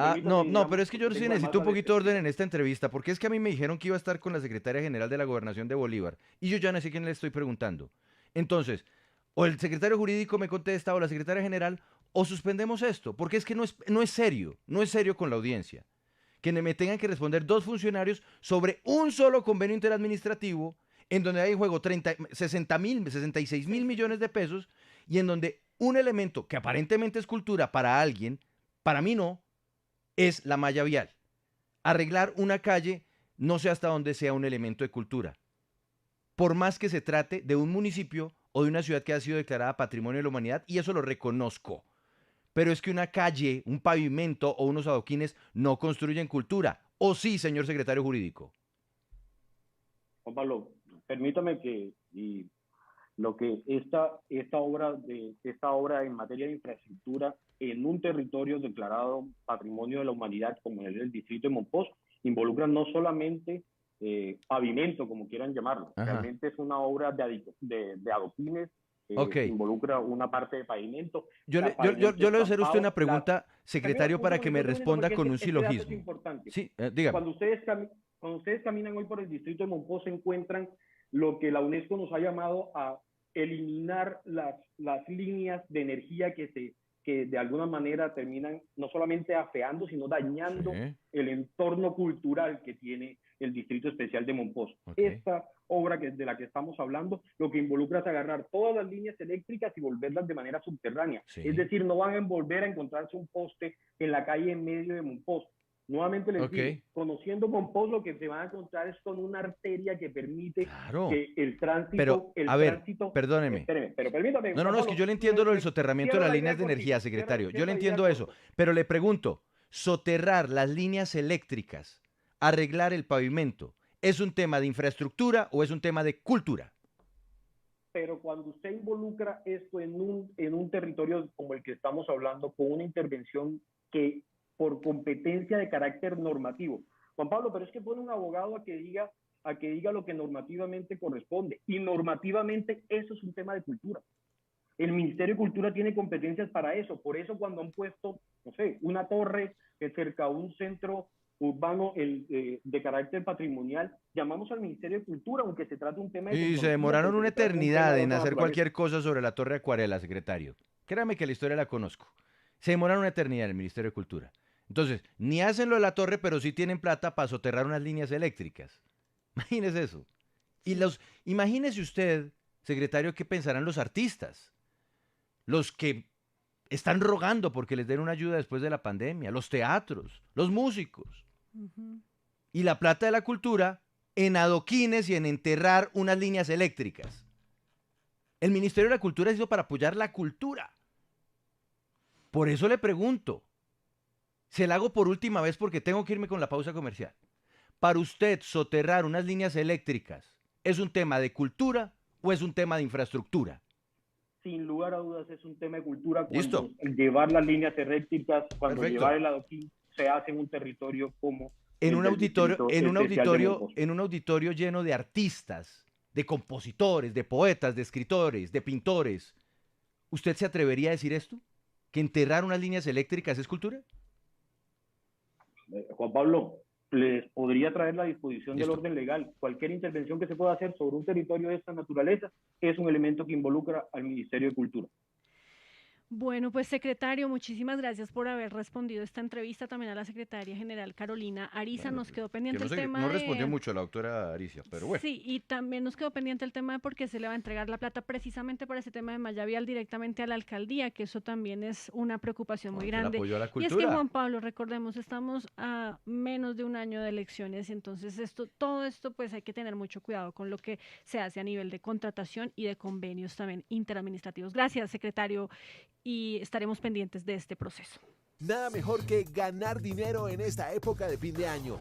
es que yo sí necesito un poquito de orden en esta entrevista, porque es que a mí me dijeron que iba a estar con la secretaria general de la Gobernación de Bolívar, y yo ya no sé quién le estoy preguntando. Entonces, o el secretario jurídico me contesta, o la secretaria general, o suspendemos esto, porque es que no es serio con la audiencia. Que me tengan que responder dos funcionarios sobre un solo convenio interadministrativo, en donde hay en juego 66 mil millones de pesos, y en donde un elemento que aparentemente es cultura para alguien, para mí no, es la malla vial. Arreglar una calle, no sé hasta dónde sea un elemento de cultura. Por más que se trate de un municipio o de una ciudad que ha sido declarada Patrimonio de la Humanidad, y eso lo reconozco. Pero es que una calle, un pavimento o unos adoquines no construyen cultura. ¿O sí, señor secretario jurídico? Juan Pablo, permítame que esta obra en materia de infraestructura en un territorio declarado Patrimonio de la Humanidad como el distrito de Mompox involucra no solamente pavimento, como quieran llamarlo, realmente es una obra de adoquines. Involucra una parte de pavimento. Yo le voy a hacer a usted una pregunta, secretario, para que me responda con un silogismo. Sí, dígame. Cuando ustedes caminan hoy por el distrito de Mompox, se encuentran lo que la UNESCO nos ha llamado a eliminar las líneas de energía que de alguna manera terminan no solamente afeando, sino dañando el entorno cultural que tiene el Distrito Especial de Mompox. Esta obra de la que estamos hablando, lo que involucra es agarrar todas las líneas eléctricas y volverlas de manera subterránea. Es decir, no van a volver a encontrarse un poste en la calle en medio de Mompox. Nuevamente les digo, conociendo Mompox, lo que se van a encontrar es con una arteria que permite que el tránsito... Perdóneme. Pero permítame. No, es que yo le entiendo lo del soterramiento de las líneas de energía, secretario. Yo le entiendo eso. Pero le pregunto, soterrar las líneas eléctricas arreglar el pavimento, ¿es un tema de infraestructura o es un tema de cultura? Pero cuando usted involucra esto en un territorio como el que estamos hablando, con una intervención que por competencia de carácter normativo, Juan Pablo, pero es que pone un abogado a que diga lo que normativamente corresponde, y normativamente eso es un tema de cultura. El Ministerio de Cultura tiene competencias para eso, por eso cuando han puesto, no sé, una torre cerca a un centro urbano de carácter patrimonial, llamamos al Ministerio de Cultura, aunque se trate de un tema de... Y se demoraron una eternidad en hacer cualquier cosa sobre la Torre Acuarela, secretario. Créame que la historia la conozco. Se demoraron una eternidad en el Ministerio de Cultura. Entonces, ni hacen lo de la torre, pero sí tienen plata para soterrar unas líneas eléctricas. Imagínese eso. Imagínese usted, secretario, qué pensarán los artistas, los que están rogando porque les den una ayuda después de la pandemia, los teatros, los músicos. Y la plata de la cultura en adoquines y en enterrar unas líneas eléctricas. El Ministerio de la Cultura ha sido para apoyar la cultura. Por eso le pregunto, se la hago por última vez porque tengo que irme con la pausa comercial. Para usted, soterrar unas líneas eléctricas, ¿es un tema de cultura o es un tema de infraestructura? Sin lugar a dudas es un tema de cultura. ¿Listo? Llevar las líneas eléctricas, cuando Perfecto. llevar el adoquín, se hace en un territorio como... En un auditorio lleno de artistas, de compositores, de poetas, de escritores, de pintores. ¿Usted se atrevería a decir esto? ¿Que enterrar unas líneas eléctricas es cultura? Juan Pablo, les podría traer la disposición Listo. del orden legal. Cualquier intervención que se pueda hacer sobre un territorio de esta naturaleza es un elemento que involucra al Ministerio de Cultura. Bueno, pues secretario, muchísimas gracias por haber respondido esta entrevista, también a la secretaria general Carolina Ariza. Bueno, nos quedó pendiente que el tema no de... respondió mucho la doctora Aricia, pero bueno. Sí, y también nos quedó pendiente el tema de por qué se le va a entregar la plata precisamente para ese tema de malla vial directamente a la alcaldía, que eso también es una preocupación muy El grande. apoyo a la Y es que, cultura. Juan Pablo, recordemos, estamos a menos de un año de elecciones, entonces todo esto pues hay que tener mucho cuidado con lo que se hace a nivel de contratación y de convenios también interadministrativos. Gracias, secretario, y estaremos pendientes de este proceso. Nada mejor que ganar dinero en esta época de fin de año.